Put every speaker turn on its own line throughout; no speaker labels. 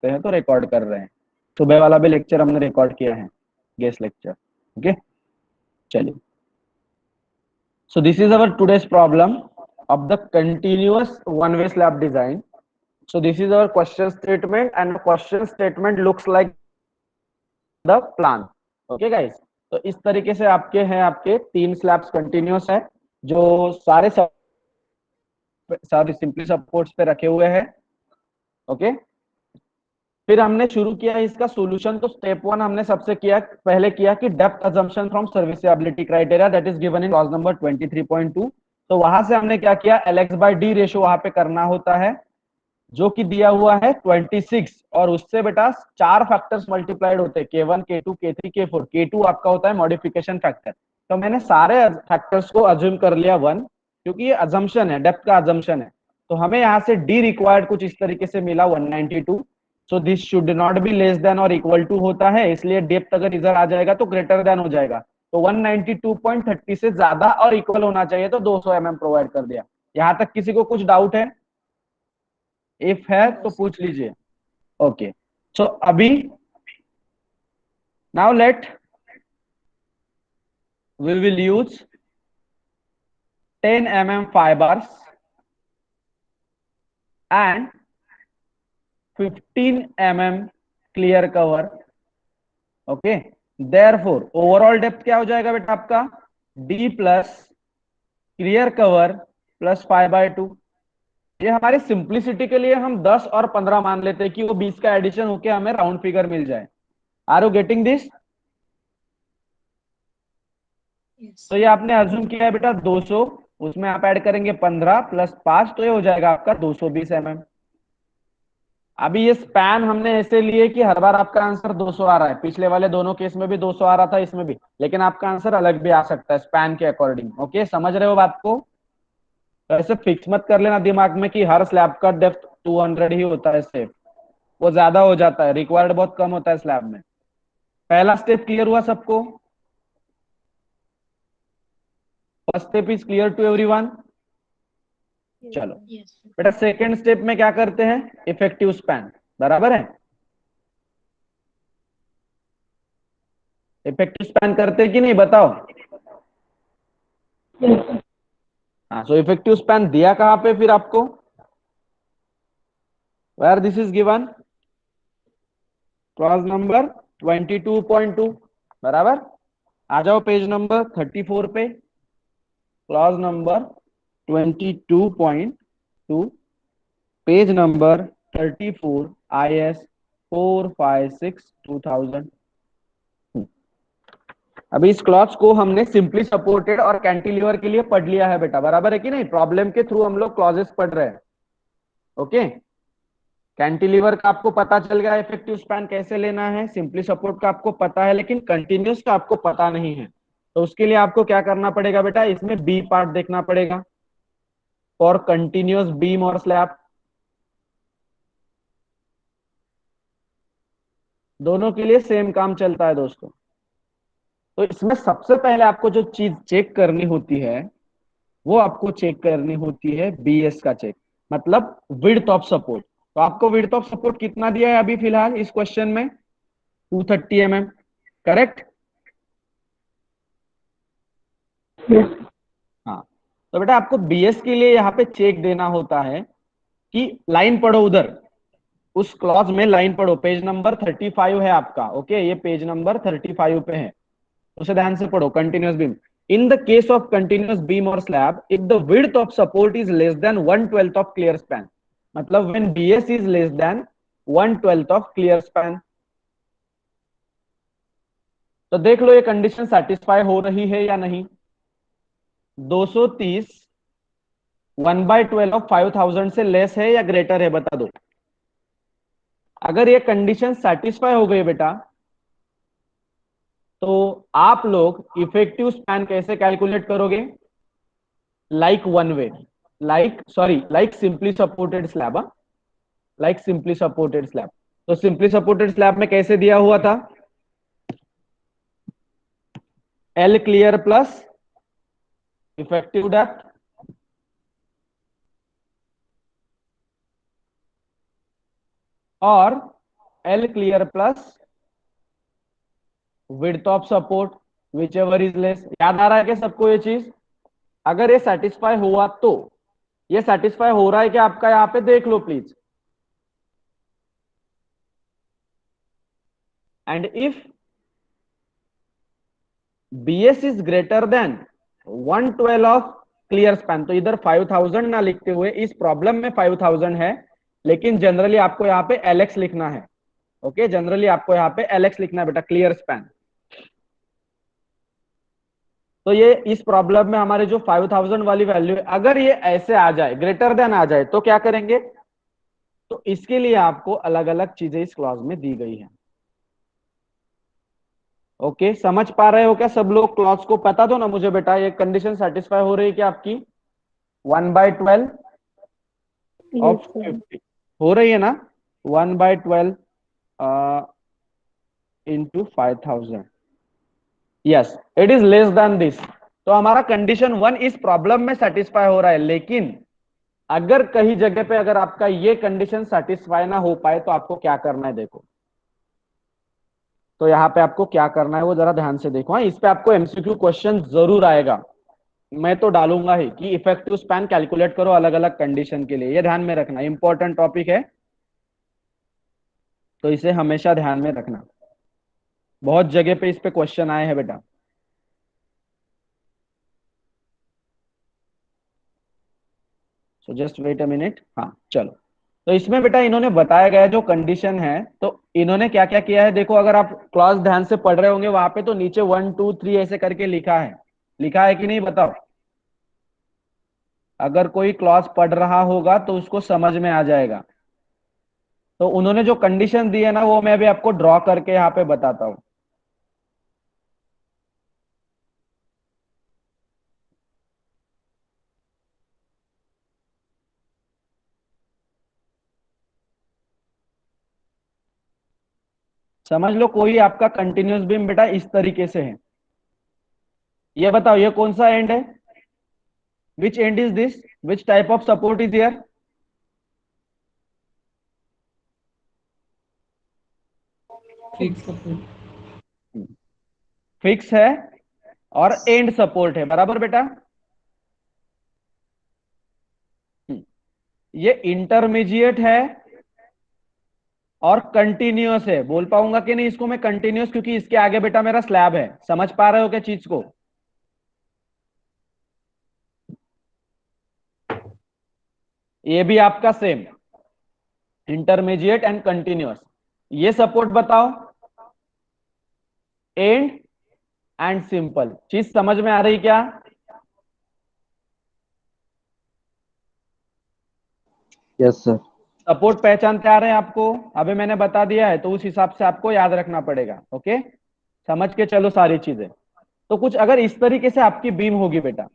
सकते हैं, तो रिकॉर्ड कर रहे हैं। सुबह वाला भी लेक्चर हमने रिकॉर्ड किया है, गेस्ट लेक्चर। ओके, चलिए। So this is our today's problem of the continuous one-way slab design. So this is our question statement, and the question statement looks like the plan. Okay guys, तो इस तरीके से आपके हैं, आपके 3 slabs continuous है जो सारे सिंपली सपोर्ट्स पे रखे हुए हैं। ओके, फिर हमने शुरू किया इसका सॉल्यूशन। तो स्टेप 1 हमने सबसे पहले किया कि depth assumption from serviceability criteria that is given in clause number 23.2। तो वहां से हमने क्या किया, LX बाय डी रेशियो वहां पे करना होता है, जो कि दिया हुआ है 26, और उससे बेटा 4 फैक्टर्स मल्टीप्लाइड होते हैं, K1 K2 K3 K4। K2 आपका होता है मॉडिफिकेशन फैक्टर। तो मैंने सारे फैक्टर्स को अज्यूम कर लिया 1, क्योंकि ये अजम्पशन है, डेप्थ का अजम्पशन है। तो हमें यहाँ से डी रिक्वायर्ड कुछ इस तरीके से मिला 192। So this should not be less than और इक्वल टू होता है, इसलिए डेप्थ अगर इधर आ जाएगा तो ग्रेटर देन हो जाएगा। तो 192.30 से ज्यादा और इक्वल होना चाहिए, तो 200 mm प्रोवाइड कर दिया। यहां तक किसी को कुछ डाउट है? इफ है तो पूछ लीजिए। ओके, सो अभी now let we will use 10 mm fibers and 15 mm clear cover। Okay, therefore overall depth क्या हो जाएगा बेटा आपका, d plus clear cover plus 5/2। ये हमारी सिंप्लिसिटी के लिए हम 10 और 15 मान लेते हैं कि वो 20 का एडिशन होके हमें राउंड फिगर मिल जाए। Are you getting this? तो ये आपने अज्यूम किया है बेटा 200, उसमें आप ऐड करेंगे 15 प्लस 5, तो ये हो जाएगा आपका 220 mm। अभी ये स्पैन हमने ऐसे लिए कि हर बार आपका आंसर 200 आ रहा है, पिछले वाले दोनों केस में भी 200 आ रहा था, इसमें भी, लेकिन आपका आंसर अलग भी आ सकता है स्पैन के अकॉर्डिंग। ओके, समझ रहे हो बात को? तो ऐसे फिक्स मत कर लेना दिमाग में कि हर स्लैब का डेप्थ 200 ही होता है सेफ, वो ज्यादा हो जाता है, रिक्वायर्ड बहुत कम होता है स्लैब में। पहला स्टेप क्लियर हुआ सबको? First step is clear to everyone? चलो बेटा, सेकेंड स्टेप में क्या करते हैं, इफेक्टिव स्पैन, बराबर है? इफेक्टिव स्पैन करते हैं कि नहीं, बताओ। हाँ, सो इफेक्टिव स्पैन दिया कहां पे फिर आपको, where this is given, clause number 22.2, बराबर। आ जाओ पेज नंबर 34 पे, clause number 22.2, page number 34, IS 456/2000। अभी इस क्लॉज को हमने सिंपली सपोर्टेड और कैंटिलीवर के लिए पढ़ लिया है बेटा, बराबर है कि नहीं? प्रॉब्लम के थ्रू हम लोग क्लॉजेस पढ़ रहे हैं। ओके, कैंटिलीवर का आपको पता चल गया इफेक्टिव स्पैन कैसे लेना है, सिंपली सपोर्ट का आपको पता है, लेकिन कंटिन्यूस का आपको पता नहीं है। तो उसके लिए आपको क्या करना पड़ेगा बेटा, इसमें बी पार्ट देखना पड़ेगा फॉर कंटिन्यूस बीम और स्लैब। दोनों के लिए सेम काम चलता है दोस्तों। तो इसमें सबसे पहले आपको जो चीज चेक करनी होती है, वो आपको चेक करनी होती है BS का चेक, मतलब विड्थ ऑफ सपोर्ट। तो आपको विड्थ ऑफ सपोर्ट कितना दिया है अभी फिलहाल इस क्वेश्चन में, 230 mm, करेक्ट? हाँ, तो बेटा आपको BS के लिए यहाँ पे चेक देना होता है कि लाइन पढ़ो उधर, उस क्लॉज में लाइन पढ़ो, पेज नंबर 35 है आपका। ओके, ये पेज नंबर 35 पे है, उसे ध्यान से पढ़ो। Continuous beam, in the case of continuous beam और slab, if the width of support is less than 1/12 of clear span, मतलब when BS is less than 1/12 of clear span. तो देख लो ये कंडीशन सेटिस्फाई हो रही है या नहीं। 230 1/12 ऑफ 5000 से लेस है या ग्रेटर है, बता दो। अगर ये कंडीशन सेटिस्फाई हो गई बेटा, तो आप लोग इफेक्टिव स्पैन कैसे कैलकुलेट करोगे, like one way, like simply supported slab, like simply supported slab. तो सिंपली सपोर्टेड स्लैब में कैसे दिया हुआ था, L clear plus effective depth और L clear plus width of support whichever is less। याद आ रहा है क्या सबको ये चीज? अगर ये सेटिस्फाई हुआ तो, ये सेटिस्फाई हो रहा है कि आपका, यहाँ पे देख लो please. And if BS is greater than 112 of clear span, तो इधर 5000 ना लिखते हुए, इस प्रॉब्लम में 5000 है, लेकिन जनरली आपको यहाँ पे LX लिखना है। ओके, जनरली आपको यहाँ पे LX लिखना है बेटा, क्लियर स्पैन। तो ये इस प्रॉब्लम में हमारे जो 5000 वाली वैल्यू है, अगर ये ऐसे आ जाए, ग्रेटर देन आ जाए, तो क्या करेंगे? तो इसके लिए आपको अलग अलग चीजें इस क्लॉज में दी गई है। ओके, समझ पा रहे हो क्या सब लोग? क्लॉज को पता दो ना मुझे बेटा, ये कंडीशन सेटिस्फाई हो रही है क्या आपकी? 1/12
Yes,
ऑफ
sir.
50 हो रही है ना? 1/12 into 5000, yes it is less then this. तो हमारा कंडीशन 1 इस प्रॉब्लम में सेटिस्फाई हो रहा है, लेकिन अगर कहीं जगह पे अगर आपका ये कंडीशन सेटिस्फाई ना हो पाए, तो आपको क्या करना है देखो। तो यहाँ पे आपको क्या करना है वो जरा ध्यान से देखो। हाँ, इस पे आपको MCQ क्वेश्चन जरूर आएगा, मैं तो डालूंगा ही कि इफेक्टिव स्पैन कैलकुलेट करो अलग अलग कंडीशन के लिए। ये ध्यान में रखना, इंपॉर्टेंट टॉपिक है, तो इसे हमेशा ध्यान में रखना। बहुत जगह पे इस पे क्वेश्चन आए हैं बेटा। So just wait a minute. हाँ चलो, तो इसमें बेटा इन्होंने बताया गया जो कंडीशन है, तो इन्होंने क्या क्या किया है देखो। अगर आप क्लॉज ध्यान से पढ़ रहे होंगे, वहां पे तो नीचे 1 2 3 ऐसे करके लिखा है, लिखा है कि नहीं बताओ? अगर कोई क्लॉज पढ़ रहा होगा तो उसको समझ में आ जाएगा। तो उन्होंने जो कंडीशन दी है ना, वो मैं भी आपको ड्रॉ करके यहाँ पे बताता हूँ। समझ लो, कोई आपका कंटिन्यूस बीम बेटा इस तरीके से है, ये बताओ ये कौन सा एंड है? Which end is this? Which type of support is here?
Fixed support.
Fix है और एंड सपोर्ट है, बराबर बेटा? ये इंटरमीडिएट है और कंटिन्यूअस है। बोल पाऊंगा कि नहीं इसको मैं कंटिन्यूअस, क्योंकि इसके आगे बेटा मेरा स्लैब है। समझ पा रहे हो क्या चीज को? ये भी आपका सेम, इंटरमीडिएट एंड कंटिन्यूअस। ये सपोर्ट बताओ, एंड एंड सिंपल। चीज समझ में आ रही क्या?
Yes sir.
सपोर्ट पहचानते आ रहे हैं आपको? अभी मैंने बता दिया है, तो उस हिसाब से आपको याद रखना पड़ेगा। ओके, समझ के चलो सारी चीजें। तो कुछ अगर इस तरीके से आपकी बीम होगी बेटा,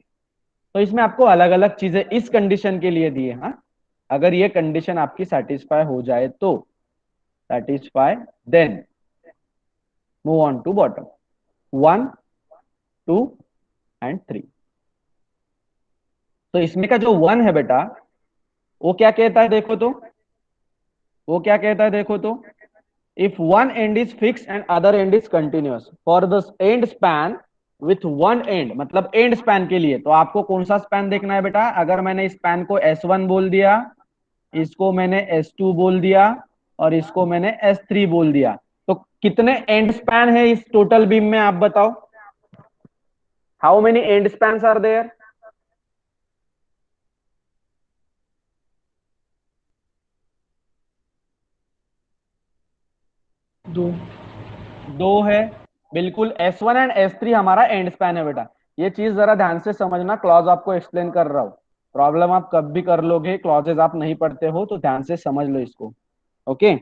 तो इसमें आपको अलग अलग चीजें इस कंडीशन के लिए दी है। हाँ, अगर ये कंडीशन आपकी सेटिस्फाई हो जाए तो, satisfy, then move on to bottom 1 2 and 3। तो इसमें का जो 1 है बेटा, वो क्या कहता है देखो तो, वो क्या कहता है देखो तो, if one end is fixed and other end is continuous for the end span with one end, मतलब end span के लिए, तो आपको कौन सा स्पैन देखना है बेटा? अगर मैंने स्पैन को S1 बोल दिया, इसको मैंने S2 बोल दिया, और इसको मैंने S3 बोल दिया, तो कितने एंड स्पैन है इस टोटल बीम में आप बताओ? How many end spans are there?
दो।
दो है, बिल्कुल। S1 एंड S3 हमारा एंड स्पैन है बेटा। ये चीज जरा ध्यान से समझना, क्लॉज आपको एक्सप्लेन कर रहा हूं। प्रॉब्लम आप कब भी कर लोगे, क्लॉजेज आप नहीं पढ़ते हो, तो ध्यान से समझ लो इसको। Okay,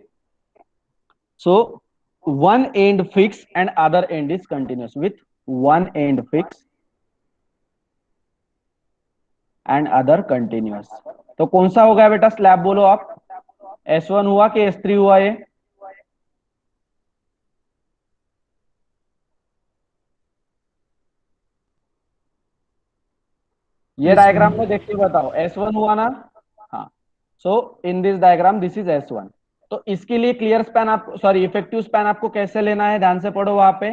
so one and fix and other and is continuous with one and fix and other continuous. तो कौन सा होगा बेटा स्लैब, बोलो आप? S1 हुआ कि S3 हुआ? ये
S1.
डायग्राम में देख के बताओ, S1 हुआ ना? हाँ, so in this diagram this is S1। तो इसके लिए क्लियर स्पैन आप सॉरी इफेक्टिव स्पैन आपको कैसे लेना है, ध्यान से पढ़ो वहां पे।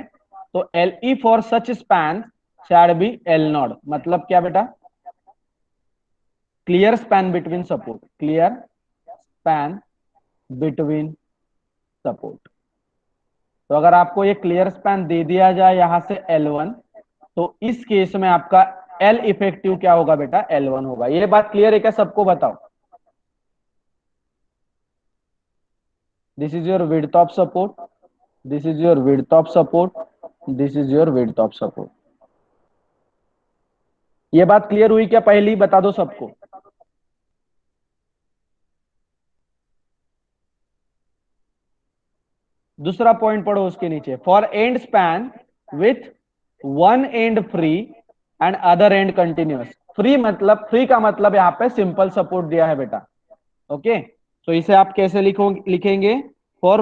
तो L E for such span shall be L not, मतलब क्या बेटा, clear span between support, clear span between support. तो अगर आपको ये क्लियर स्पैन दे दिया जाए यहां से L1, तो इस केस में आपका L इफेक्टिव क्या होगा बेटा, L1 होगा। ये बात क्लियर है क्या सबको, बताओ। This is your width of support, this is your width of support, this is your width of support. ये बात क्लियर हुई क्या, पहली बता दो सबको। दूसरा पॉइंट पढ़ो उसके नीचे, for and span with one and free and other and continuous. Free मतलब, फ्री का मतलब यहां पे सिंपल सपोर्ट दिया है बेटा। ओके, तो इसे आप कैसे लिखेंगे, for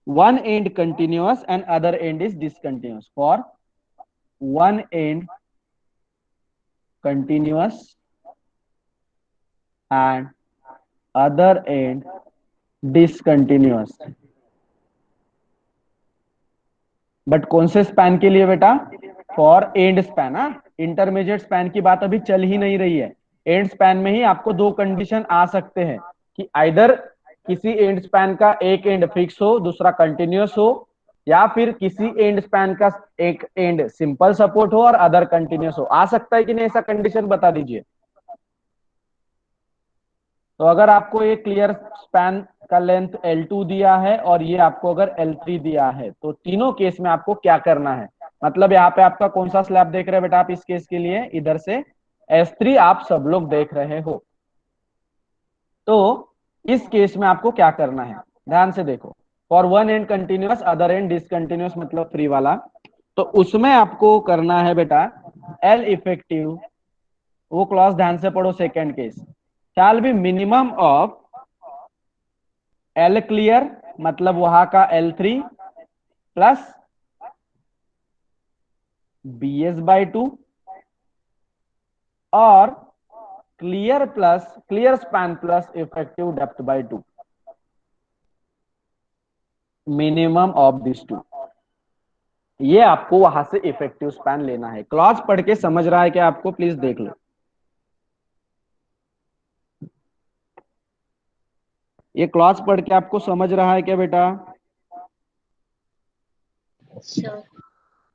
one and continuous and other and is discontinuous, for one and continuous and other and discontinuous. But कौन से स्पैन के लिए बेटा, for and span. Intermediate span की बात अभी चल ही नहीं रही है। एंड स्पैन में ही आपको दो कंडीशन आ सकते हैं कि आइदर किसी एंड स्पैन का एक एंड फिक्स हो, दूसरा कंटिन्यूअस हो, या फिर किसी एंड स्पैन का एक एंड सिंपल सपोर्ट हो और अदर कंटिन्यूअस हो। आ सकता है कि नहीं, ऐसा कंडीशन बता दीजिए। तो अगर आपको ये क्लियर स्पैन का लेंथ L2 दिया है और ये आपको अगर L3 दिया है, तो तीनों केस में आपको क्या करना है, मतलब यहाँ पे आपका कौन सा स्लैब देख रहे हैं बेटा आप इस केस के लिए, इधर से S3 आप सब लोग देख रहे हो। तो इस केस में आपको क्या करना है, ध्यान से देखो। For one and continuous other and discontinuous मतलब फ्री वाला, तो उसमें आपको करना है बेटा L इफेक्टिव, वो क्लॉज ध्यान से पढ़ो, second case, shall be minimum of L clear मतलब वहां का L3 प्लस BS/2 और clear span plus effective depth by 2, minimum of this two. ये आपको वहां से इफेक्टिव स्पैन लेना है। क्लॉज पढ़ के समझ रहा है क्या आपको, प्लीज देख लो। ये क्लॉज पढ़ के आपको समझ रहा है क्या बेटा।
Sure.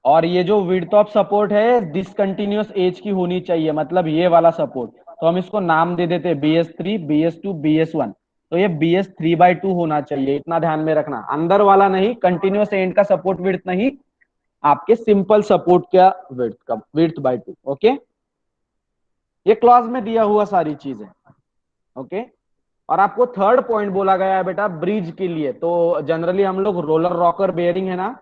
और ये जो विड्थ ऑफ सपोर्ट है डिसकंटिन्यूअस एज की होनी चाहिए, मतलब ये वाला सपोर्ट, तो हम इसको नाम दे देते हैं BS3 BS2 BS1। तो ये BS3/2 होना चाहिए, इतना ध्यान में रखना, अंदर वाला नहीं, कंटिन्यूअस एंड का सपोर्ट विड्थ नहीं, आपके सिंपल सपोर्ट का विड्थ बाय 2। ओके, ये क्लॉज में दिया हुआ सारी चीजें। ओके, और आपको थर्ड पॉइंट बोला गया है बेटा ब्रिज के लिए। तो जनरली हम लोग रोलर रॉकर बेयरिंग है ना,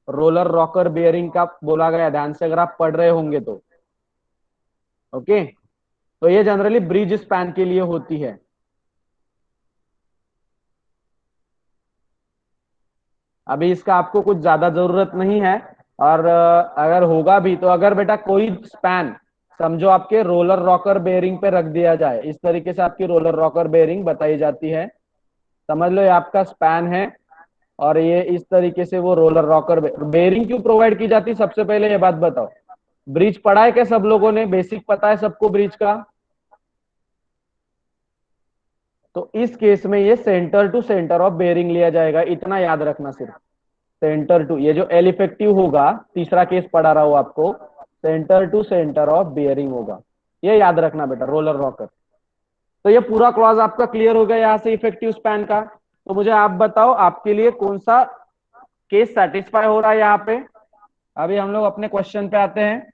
रोलर रॉकर बेयरिंग का बोला गया, ध्यान से अगर आप पढ़ रहे होंगे तो। ओके, तो ये जनरली ब्रिज स्पैन के लिए होती है। अभी इसका आपको कुछ ज्यादा जरूरत नहीं है, और अगर होगा भी तो, अगर बेटा कोई स्पैन समझो आपके रोलर रॉकर बेयरिंग पे रख दिया जाए, इस तरीके से आपकी रोलर रॉकर बेयरिंग बताई जाती है, समझ लो ये आपका स्पैन है और ये इस तरीके से वो रोलर रॉकर बेयरिंग क्यों प्रोवाइड की जाती है, सबसे पहले ये बात बताओ। ब्रिज पढ़ा है क्या सब लोगों ने, बेसिक पता है सबको ब्रिज का। तो इस केस में ये centre to centre of bearing लिया जाएगा, इतना याद रखना सिर्फ। सेंटर टू, ये जो एल इफेक्टिव होगा, तीसरा केस पढ़ा रहा हूं आपको, centre to centre of bearing होगा, ये याद रखना बेटा, रोलर रॉकर। तो ये पूरा क्लॉज आपका क्लियर हो गया यहां से इफेक्टिव स्पैन का। तो मुझे आप बताओ आपके लिए कौन सा केस सेटिस्फाई हो रहा है यहाँ पे। अभी हम लोग अपने क्वेश्चन पे आते हैं,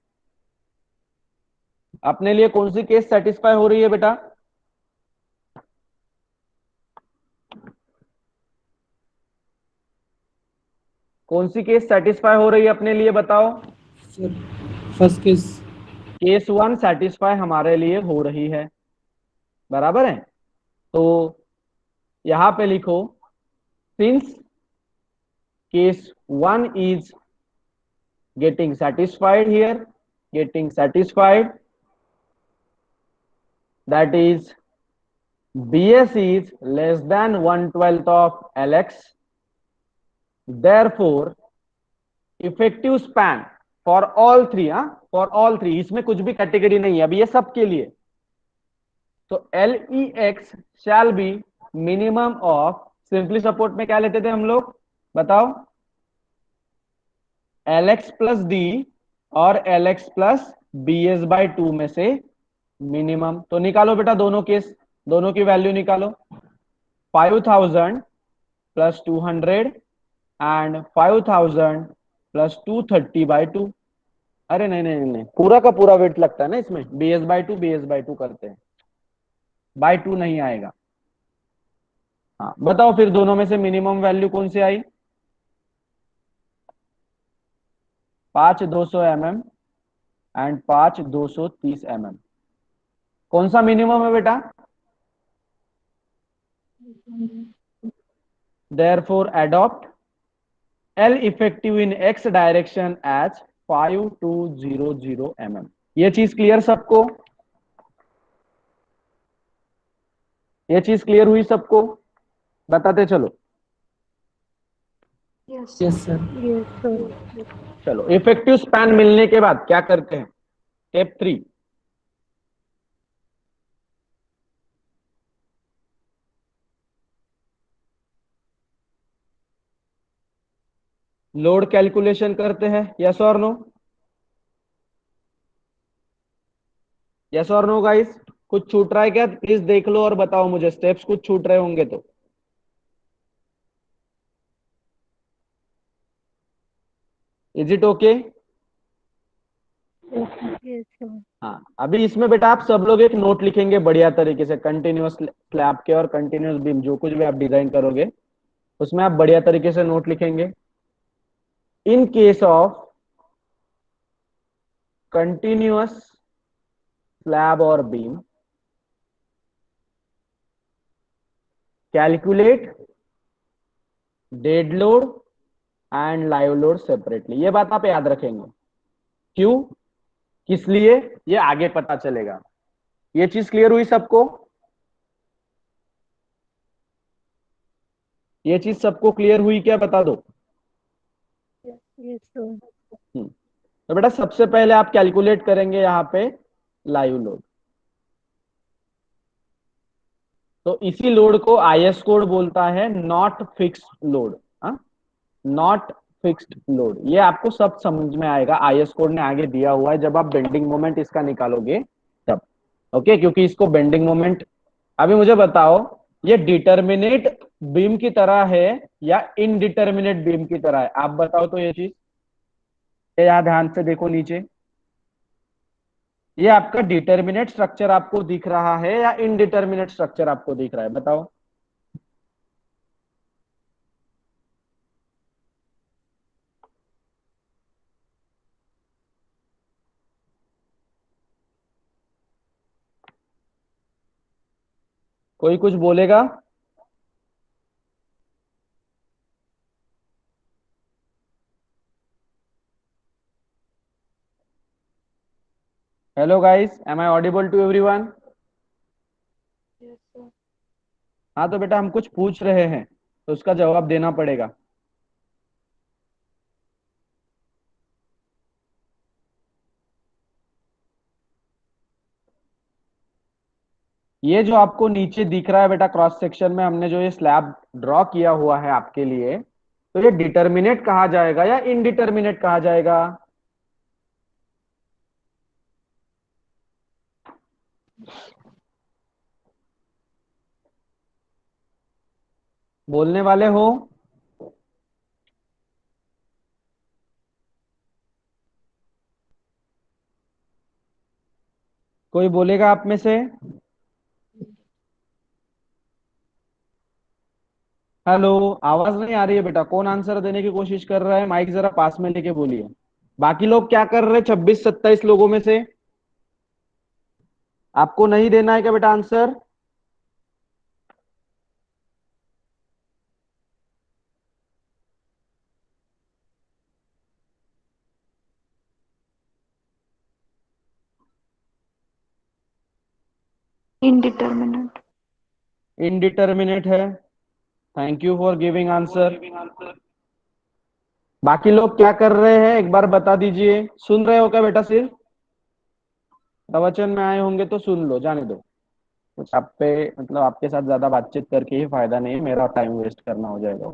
अपने लिए कौन सी केस सेटिस्फाई हो रही है बेटा। कौन सी केस सेटिस्फाई हो रही है अपने लिए, बताओ।
Sir first case.
Case 1 satisfy हमारे लिए हो रही है, बराबर है। तो यहां पे लिखो, since case 1 is getting satisfied here, getting satisfied, that is BS is less than 1/12 of LX. Therefore, effective span for all three, हाँ फॉर ऑल थ्री, इसमें कुछ भी कैटेगरी नहीं है, अभी ये सबके लिए। तो LEX shell be minimum of, simply support में क्या लेते थे हम लोग, बताओ, LX प्लस डी और LX प्लस BS/2 में से मिनिमम। तो निकालो बेटा दोनों केस, दोनों की वैल्यू निकालो। 5000 प्लस 200 एंड 5000 प्लस 230/2। अरे नहीं नहीं नहीं, पूरा का पूरा वेट लगता है ना इसमें, BS/2 करते हैं, बाय 2 नहीं आएगा। हाँ बताओ फिर दोनों में से मिनिमम वैल्यू कौन सी आई? 5200 mm एंड 5230 mm। कौन सा मिनिमम है बेटा? Therefore adopt L effective in X direction as 5200 mm। ये चीज क्लियर सबको? ये चीज क्लियर हुई सबको? बताते चलो।
Yes, sir.
चलो इफेक्टिव स्पैन मिलने के बाद क्या करते हैं? स्टेप 3, लोड कैलकुलेशन करते हैं। यस और नो? यस और नो गाइस? कुछ छूट रहा है क्या? प्लीज देख लो और बताओ मुझे, स्टेप्स कुछ छूट रहे होंगे तो। Is it okay? हाँ अभी इसमें बेटा आप सब लोग एक नोट लिखेंगे बढ़िया तरीके से, कंटिन्यूअस स्लैब के और कंटिन्यूअस बीम जो कुछ भी आप डिजाइन करोगे उसमें आप बढ़िया तरीके से नोट लिखेंगे। In case of continuous slab और beam, calculate dead load and live load separately. ये बात आप याद रखेंगे। क्यों, किस लिए, ये आगे पता चलेगा। ये चीज क्लियर हुई सबको? ये चीज सबको क्लियर हुई क्या, बता दो। तो बेटा सबसे पहले आप कैलकुलेट करेंगे यहां पे लाइव लोड। तो इसी लोड को IS कोड बोलता है not fixed load. Not fixed load, ये आपको सब समझ में आएगा, IS कोड ने आगे दिया हुआ है जब आप बेंडिंग मोमेंट इसका निकालोगे तब। ओके, क्योंकि इसको बेंडिंग मोमेंट, अभी मुझे बताओ ये डिटर्मिनेट बीम की तरह है या इनडिटर्मिनेट बीम की तरह है? आप बताओ तो ये चीज, ये यहां ध्यान से देखो नीचे, ये आपका डिटर्मिनेट स्ट्रक्चर आपको दिख रहा है या इनडिटर्मिनेट स्ट्रक्चर आपको दिख रहा है, बताओ। कोई कुछ बोलेगा? Hello guys, am I audible to everyone? हाँ तो बेटा हम कुछ पूछ रहे हैं तो उसका जवाब देना पड़ेगा। ये जो आपको नीचे दिख रहा है बेटा क्रॉस सेक्शन में हमने जो ये स्लैब ड्रॉ किया हुआ है आपके लिए, तो ये डिटर्मिनेट कहा जाएगा या इनडिटर्मिनेट कहा जाएगा? बोलने वाले हो? कोई बोलेगा आप में से? हेलो, आवाज नहीं आ रही है बेटा, कौन आंसर देने की कोशिश कर रहा है? माइक जरा पास में लेके बोलिए। बाकी लोग क्या कर रहे हैं 26-27 लोगों में से? आपको नहीं देना है क्या बेटा आंसर?
indeterminate।
इनडिटर्मिनेट है। Thank you for giving answer. बाकी लोग क्या कर रहे हैं एक बार बता दीजिए। सुन रहे हो क्या बेटा? सिर्फ प्रवचन में आए होंगे तो सुन लो, जाने दो। कुछ आप पे मतलब आपके साथ ज्यादा बातचीत करके ही फायदा नहीं है, मेरा टाइम वेस्ट करना हो जाएगा।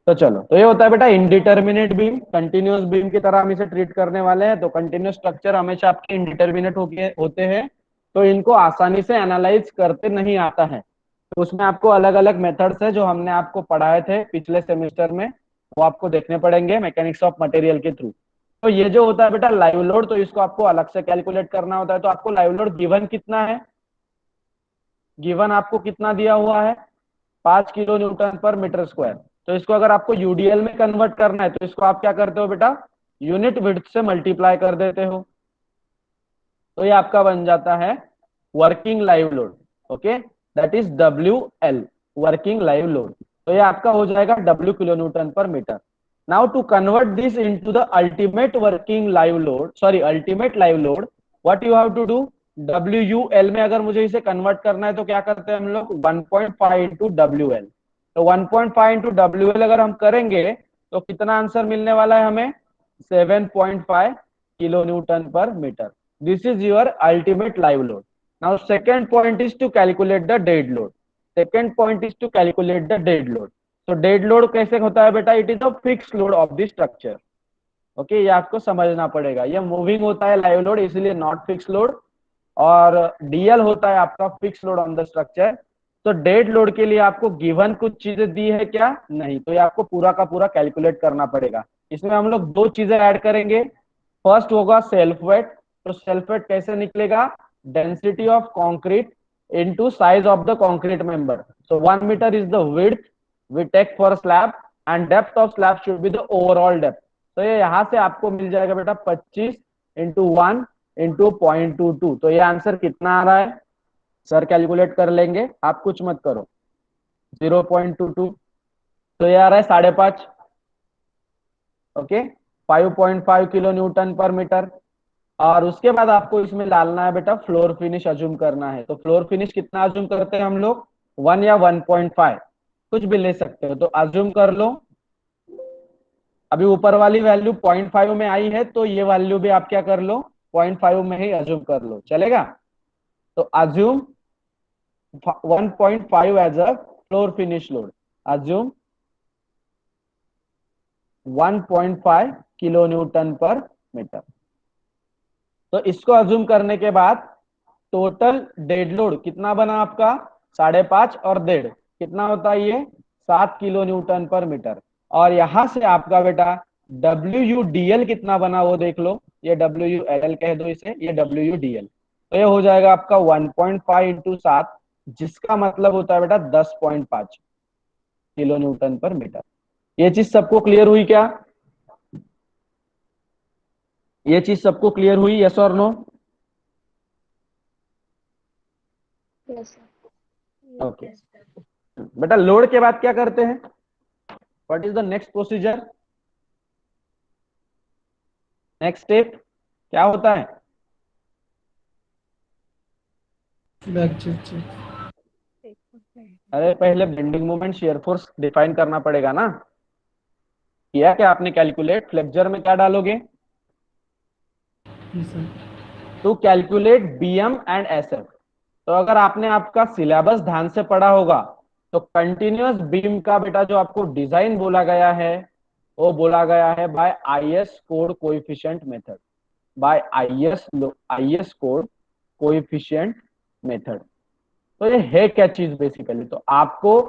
तो चलो, तो ये होता है बेटा इनडिटर्मिनेट बीम। कंटिन्यूअस बीम की तरह हम इसे ट्रीट करने वाले हैं। तो कंटिन्यूअस स्ट्रक्चर हमेशा आपके इनडिटर्मिनेट होते हैं, तो इनको आसानी से एनालाइज करते नहीं आता है। तो उसमें आपको अलग अलग मेथड्स है जो हमने आपको पढ़ाए थे पिछले सेमेस्टर में, वो आपको देखने पड़ेंगे मैकेनिक्स ऑफ मटेरियल के थ्रू। तो ये जो होता है बेटा लाइव लोड, तो इसको आपको अलग से कैलकुलेट करना होता है। तो आपको लाइव लोड गिवन कितना है? गिवन आपको कितना दिया हुआ है? 5 kilo newton per metre square. तो इसको अगर आपको यूडीएल में कन्वर्ट करना है तो इसको आप क्या करते हो बेटा? यूनिट विड्थ से मल्टीप्लाई कर देते हो। तो ये आपका बन जाता है working live load. Okay, that is WL, working live load. तो ये आपका हो जाएगा W kilo newton per metre. Now to convert this into the ultimate working live load, sorry ultimate live load, what you have to do? WUL में अगर मुझे इसे convert करना है तो क्या करते हैं हम लोग? 1.5 इंटू WL। तो 1.5 इंटू WL अगर हम करेंगे तो कितना आंसर मिलने वाला है हमें? 7.5 kilo newton per metre. This is your ultimate live load. Now second point is to calculate the dead load. Second point is to calculate the dead load. So dead load कैसे होता है बेटा? It is the fixed load of the structure. Okay, ये आपको समझना पड़ेगा। ये moving होता है लाइव लोड, इसलिए नॉट फिक्स लोड। और डीएल होता है आपका fix load on the structure. तो डेड लोड के लिए आपको गिवन कुछ चीजें दी है क्या? नहीं। तो ये आपको पूरा का पूरा कैलकुलेट करना पड़ेगा। इसमें हम लोग दो चीजें ऐड करेंगे। फर्स्ट होगा सेल्फ वेट। तो सेल्फ वेट कैसे निकलेगा? Density of concrete into size of the concrete member. So 1 metre is the width we take for slab and depth of slab should be the overall depth. तो ये यहां से आपको मिल जाएगा बेटा 25 इंटू 1 इंटू 0.22। तो ये आंसर कितना आ रहा है? सर कैलकुलेट कर लेंगे, आप कुछ मत करो। 0.22, तो ये आ रहा है 5.5। Okay, 5.5 kilo newton per metre. और उसके बाद आपको इसमें डालना है बेटा फ्लोर फिनिश अज्यूम करना है। तो फ्लोर फिनिश कितना अज्यूम करते हैं हम लोग? 1 या 1.5, कुछ भी ले सकते हो। तो अज्यूम कर लो। अभी ऊपर वाली वैल्यू 0.5 में आई है, तो ये वैल्यू भी आप क्या कर लो? 0.5 में ही अज्यूम कर लो, चलेगा? तो assume 1.5 as a floor finish load. Assume 1.5 kilo newton per metre. तो इसको अज्यूम करने के बाद टोटल डेड लोड कितना बना आपका? 5.5 और 1.5 कितना होता है ये? 7 किलो न्यूटन पर मीटर। और यहां से आपका बेटा WUDL कितना बना वो देख लो। ये WULL कह दो इसे, ये WUDL। तो ये हो जाएगा आपका 1.5 इंटू 7, जिसका मतलब होता है बेटा 10.5 किलो न्यूटन पर मीटर। ये चीज सबको क्लियर हुई क्या? ये चीज सबको क्लियर हुई? यस और नो?
Yes, sir.
ओके बेटा, लोड के बाद क्या करते हैं? What is the next procedure? Next step क्या होता है?
बैक चेक
अरे पहले bending moment shear force define करना पड़ेगा ना। किया क्या आपने कैलकुलेट? फ्लेक्चर में क्या डालोगे?
Sir.
To calculate BM and SF। तो अगर आपने आपका सिलेबस ध्यान से पढ़ा होगा तो कंटिन्यूअस बीम का बेटा जो आपको डिजाइन बोला गया है वो बोला गया है by IS code coefficient method. By IS code coefficient method. तो ये है क्या चीज बेसिकली? तो आपको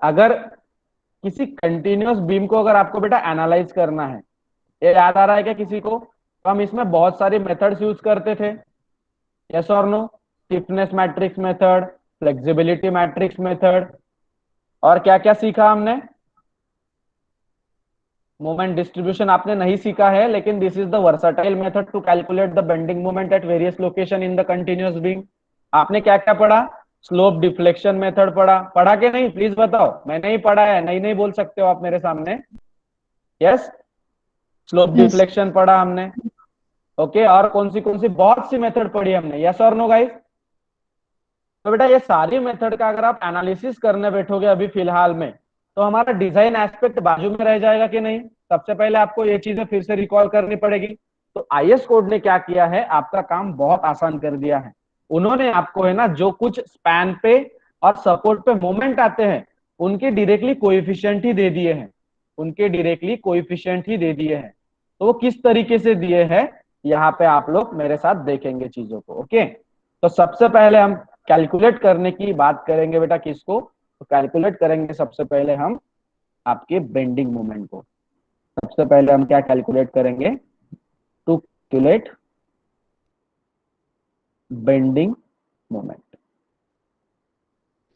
अगर किसी कंटिन्यूअस बीम को अगर आपको बेटा एनालाइज करना है, ये याद आ रहा है क्या किसी को? तो हम इसमें बहुत सारे मेथड्स यूज करते थे। यस और no? Stiffness matrix method, flexibility matrix method, और क्या क्या सीखा हमने? मोमेंट डिस्ट्रीब्यूशन आपने नहीं सीखा है, लेकिन this is the versatile method to calculate the bending moment at various location in the continuous beam. आपने क्या क्या पढ़ा? स्लोप डिफ्लेक्शन मेथड पढ़ा के नहीं? प्लीज बताओ, मैंने ही पढ़ा है, नहीं नहीं बोल सकते हो आप मेरे सामने। Yes, slope
Yes.
डिफ्लेक्शन पढ़ा हमने। ओके, और कौन सी बहुत सी मेथड पढ़ी हमने। यस और नो गाइस? तो बेटा ये सारी मेथड का अगर आप एनालिसिस करने बैठोगे अभी फिलहाल में, तो हमारा डिजाइन एस्पेक्ट बाजू में रह जाएगा कि नहीं। सबसे पहले आपको ये चीजें फिर से रिकॉल करनी पड़ेगी। तो आईएस कोड ने क्या किया है, आपका काम बहुत आसान कर दिया है। उन्होंने आपको है ना जो कुछ स्पैन पे और सपोर्ट पे मोमेंट आते हैं उनके डायरेक्टली कोएफिशिएंट ही दे दिए हैं, उनके डायरेक्टली कोएफिशिएंट ही दे दिए हैं। तो वो किस तरीके से दिए हैं यहाँ पे आप लोग मेरे साथ देखेंगे चीजों को। ओके, तो सबसे पहले हम कैलकुलेट करने की बात करेंगे बेटा किसको, तो कैलकुलेट करेंगे सबसे पहले हम आपके बेंडिंग मोमेंट को। सबसे पहले हम क्या कैलकुलेट करेंगे, to calculate bending moment.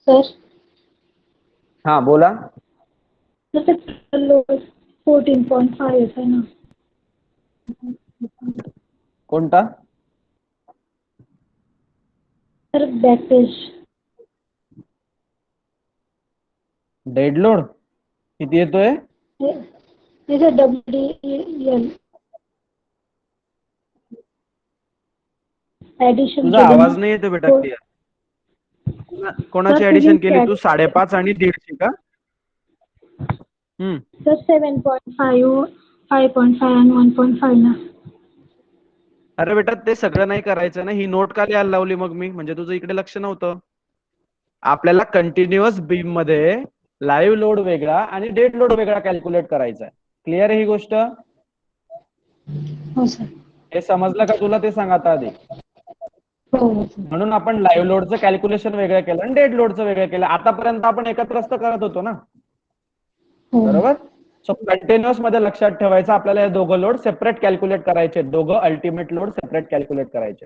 Sir,
हाँ बोला।
जैसे लोड 14.5 है ना,
कोणता
sir back page
dead load किती येतोय,
जैसे WDL ऍडिशन
तुझा
केले ना
आवाज नाही येतो बेटा
तो
क्लिअर।
सर
कोणाची
तुझी
ऍडिशन केली तू, 5.5 आणि 1.5 का?
सर 7.5 5.5 आणि 1.5 ना.
अरे बेटा ते सगळं नाही करायचं ना, ही नोट का लिहायला लावली मग मी, म्हणजे तुझं इकडे लक्ष नव्हतं। आपल्याला कंटिन्युअस बीम मध्ये लाईव्ह लोड वेगळा आणि डेड लोड वेगळा कॅल्क्युलेट करायचा आहे। क्लिअर आहे ही गोष्ट?
हो सर.
हे समजलं का तुला, ते सांग आता आधी।
हो सर.
म्हणून आपण लाईव्ह लोडचं कॅल्क्युलेशन वेगळं केलं आणि डेड लोडचं वेगळं केलं। आतापर्यंत आपण एकत्रच तर करत होतो ना,
हो.
बरोबर। सो कंटिन्युअस मध्ये लक्षात ठेवायचं, आपल्याला हे दोघं लोड सेपरेट कॅल्क्युलेट करायचे, दोघं अल्टिमेट लोड सेपरेट कॅल्क्युलेट करायचे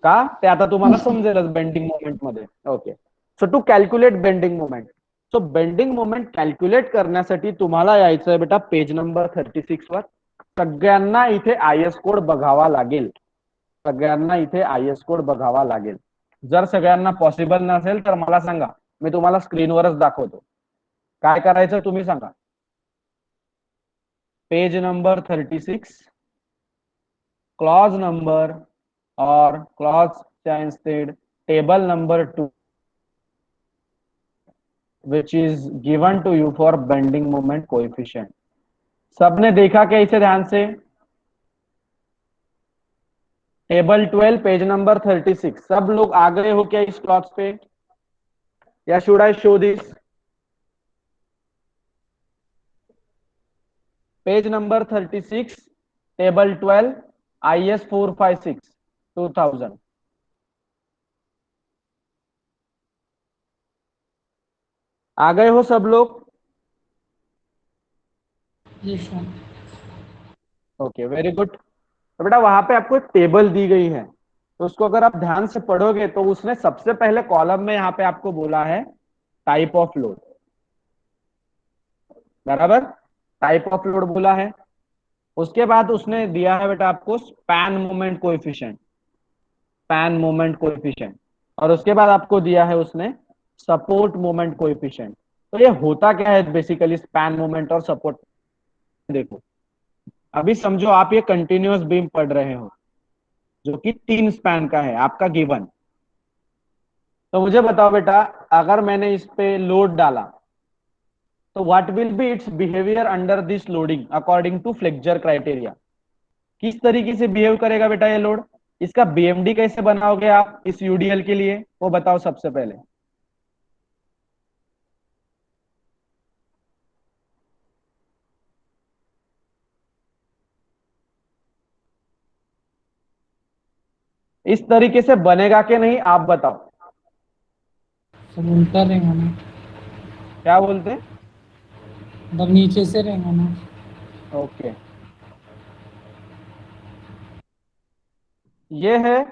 का, ते आता तुम्हाला समजेलच बेंडिंग मोमेंट मध्ये। Okay, so to calculate bending moment, so bending moment calculate करण्यासाठी तुम्हाला यायचंय बेटा पेज नंबर 36 वर। सगळ्यांना इथे आयएस कोड बघावा लागेल, सगळ्यांना इथे आयएस कोड बघावा लागेल। जर सगळ्यांना पॉसिबल नसेल तर मला सांगा, मी तुम्हाला स्क्रीनवरच दाखवतो काय करायचं, तुम्ही सांगा। पेज नंबर 36 क्लॉज नंबर और clause instead table number 2 which is given to you for bending moment coefficient। सबने देखा क्या इसे ध्यान से? टेबल 12 पेज नंबर 36, सब लोग आ गए हो क्या इस क्लॉज पे, या should I show this? Page number 36 table 12 IS 456 2000। आ गए हो सब लोग?
Yes sir.
Okay very good. तो बेटा वहां पे आपको एक टेबल दी गई है, तो उसको अगर आप ध्यान से पढ़ोगे तो उसने सबसे पहले कॉलम में यहाँ पे आपको बोला है टाइप ऑफ लोड, बराबर, टाइप ऑफ लोड बोला है। उसके बाद उसने दिया है बेटा आपको span moment coefficient, span moment coefficient, और उसके बाद आपको दिया है उसने सपोर्ट मोमेंट कोएफिशिएंट। तो ये होता क्या है बेसिकली स्पैन मोमेंट और सपोर्ट, देखो अभी समझो आप ये कंटिन्यूअस बीम पढ़ रहे हो जो कि 3 स्पैन का है आपका गिवन। तो मुझे बताओ बेटा, अगर मैंने इस पे लोड डाला तो what will be its behaviour under this loading according to flexure criteria. किस तरीके से बिहेव करेगा बेटा ये लोड, इसका बीएमडी कैसे बनाओगे आप इस यूडीएल के लिए, वो बताओ सबसे पहले। इस तरीके से बनेगा कि नहीं आप बताओ।
सब उल्टा रहेगा ना,
क्या बोलते हैं?
मतलब नीचे से रहेगा ना।
ओके, ये है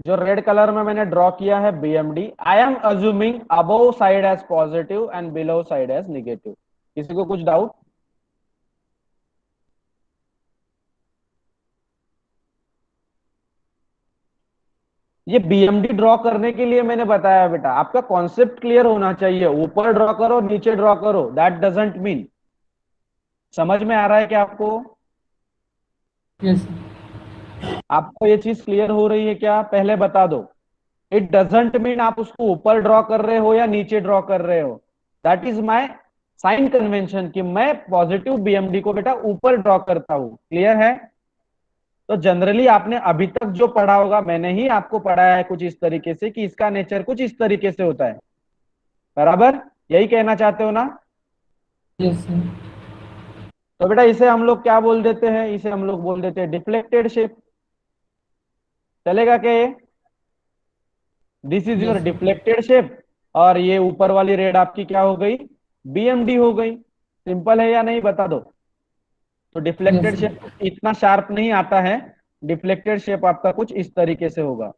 जो रेड कलर में मैंने ड्रॉ किया है BMD. I am assuming above side as positive and below side as negative. किसी को कुछ डाउट? ये बीएमडी ड्रॉ करने के लिए मैंने बताया बेटा, आपका कॉन्सेप्ट क्लियर होना चाहिए। ऊपर ड्रॉ करो नीचे ड्रॉ करो दैट डजंट मीन। समझ में आ रहा है क्या आपको?
Yes sir.
आपको ये चीज क्लियर हो रही है क्या, पहले बता दो। इट डजेंट मीन आप उसको ऊपर ड्रॉ कर रहे हो या नीचे ड्रॉ कर रहे हो। That is my sign convention कि मैं पॉजिटिव बीएमडी को बेटा ऊपर ड्रॉ करता हूं। क्लियर है? तो जनरली आपने अभी तक जो पढ़ा होगा, मैंने ही आपको पढ़ाया है कुछ इस तरीके से कि इसका नेचर कुछ इस तरीके से होता है। बराबर? यही कहना चाहते हो ना?
Yes sir.
तो बेटा इसे हम लोग क्या बोल देते हैं? इसे हम लोग बोल देते हैं डिफ्लेक्टेड शेप। चलेगा क्या ये? This is your
yes sir.
Deflected shape, और ये ऊपर वाली रेड आपकी क्या हो गई? बीएमडी हो गई। सिंपल है या नहीं, बता दो। तो
यस
डिफ्लेक्टेड
सर।
शेप इतना शार्प नहीं आता है। डिफ्लेक्टेड शेप आपका कुछ इस तरीके से होगा।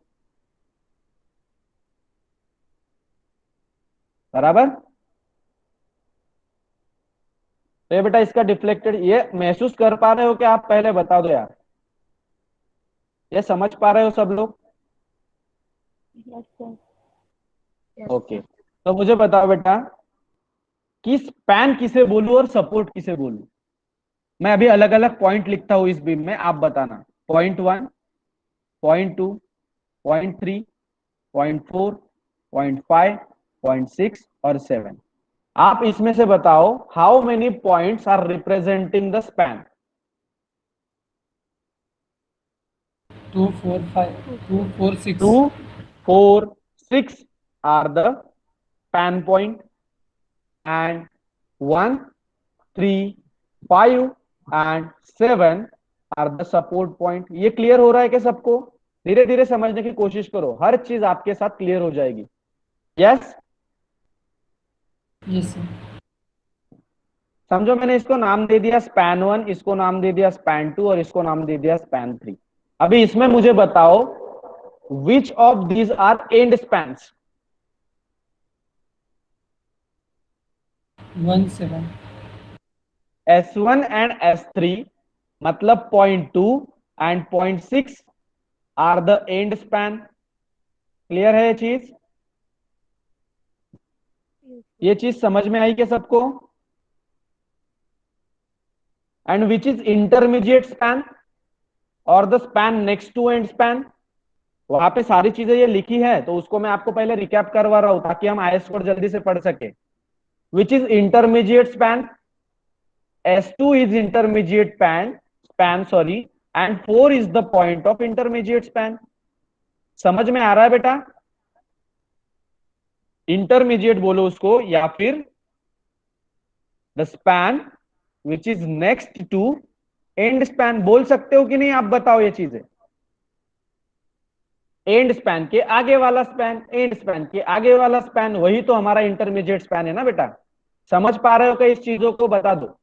बराबर? तो ये बेटा इसका डिफ्लेक्टेड, ये महसूस कर पा रहे हो क्या आप? पहले बता दो यार, ये समझ पा रहे हो सब लोग?
Yes, sir. Yes,
okay,
sir.
तो मुझे बताओ बेटा कि स्पैन किसे बोलूं और सपोर्ट किसे बोलूं। मैं अभी अलग अलग पॉइंट लिखता हूं इस बीम में, आप बताना। Point 1, point 2, point 3, point 4, point 5, point 6 और 7। आप इसमें से बताओ how many points are representing the span.
2 4 5 2 4 6।
2, 4, 6 are the span point, and 1, 3, 5 and 7 are the support point। ये क्लियर हो रहा है क्या सबको? धीरे धीरे समझने की कोशिश करो, हर चीज आपके साथ क्लियर हो जाएगी। यस?
Yes sir.
समझो, मैंने इसको नाम दे दिया स्पैन 1, इसको नाम दे दिया स्पैन 2 और इसको नाम दे दिया स्पैन 3। अभी इसमें मुझे बताओ which of these are end spans.
1 7।
S1 and S3 मतलब point 2 and point 6 are the end span. Clear है ये चीज? ये चीज समझ में आई क्या सबको? And which is intermediate span और the span next to end span. वहां पे सारी चीजें ये लिखी है, तो उसको मैं आपको पहले रिकैप करवा रहा हूं ताकि हम आईएस कोड जल्दी से पढ़ सके। विच is intermediate span? S2 is intermediate span sorry, and 4 is the point of intermediate span। समझ में आ रहा है बेटा? इंटरमीडिएट बोलो उसको, या फिर the span which is next to end span बोल सकते हो कि नहीं? आप बताओ ये चीजें। एंड स्पैन के आगे वाला स्पैन, एंड स्पैन के आगे वाला स्पैन, वही तो हमारा इंटरमीडिएट स्पैन है ना बेटा। समझ पा रहे हो क्या इस चीजों को? बता दो।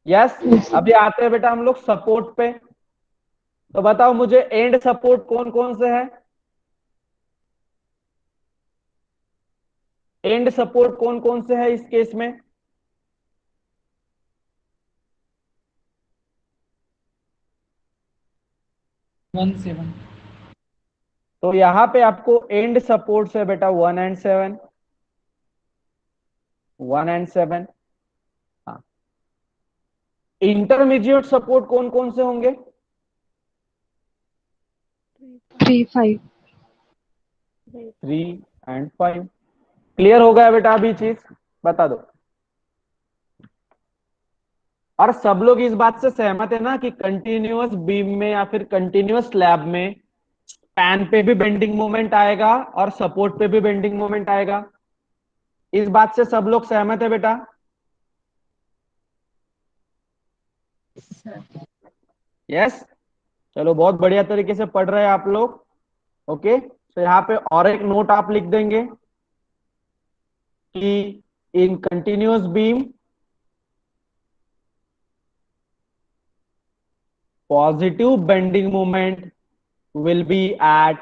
यस? अभी आते हैं बेटा हम लोग सपोर्ट पे। तो बताओ मुझे एंड सपोर्ट कौन कौन से है? एंड सपोर्ट कौन कौन से है इस केस में?
वन 7।
तो यहां पे आपको एंड सपोर्ट से बेटा 1 एंड 7, 1 एंड 7। हाँ, इंटरमीडिएट सपोर्ट कौन कौन से होंगे?
3, 5.
3 एंड 5। क्लियर हो गया बेटा अभी चीज? बता दो। और सब लोग इस बात से सहमत है ना कि कंटिन्यूअस बीम में या फिर कंटिन्यूअस स्लैब में स्पैन पे भी बेंडिंग मोमेंट आएगा और सपोर्ट पे भी बेंडिंग मोमेंट आएगा? इस बात से सब लोग सहमत है बेटा? यस? चलो, बहुत बढ़िया तरीके से पढ़ रहे हैं आप लोग। ओके, तो यहाँ पे और एक नोट आप लिख देंगे कि इन continuous beam positive bending moment will be at